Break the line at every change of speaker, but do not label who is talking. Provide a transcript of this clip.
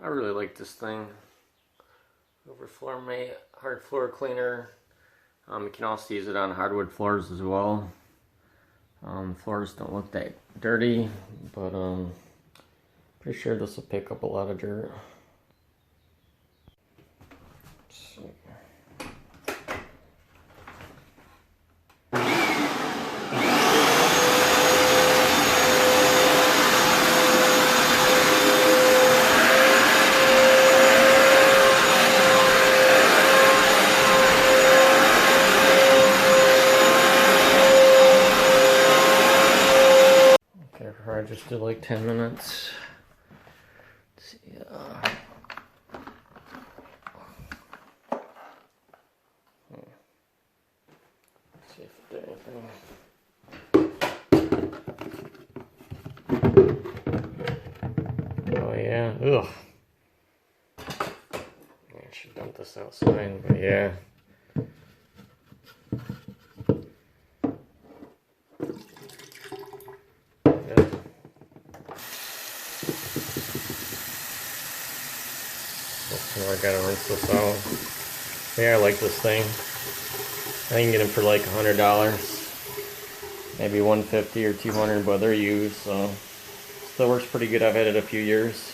I really like this thing. Hoover Floormate hard floor cleaner. You can also use it on hardwood floors as well. Floors don't look that dirty, but pretty sure this will pick up a lot of dirt. Let's see. I just did like 10 minutes. Let's see, let's see if it did anything. Oh yeah, ugh. I should dump this outside, but yeah. I gotta rinse this out. Yeah, I like this thing. I can get them for like $100, maybe $150 or $200, but they're used, so still works pretty good. I've had it a few years.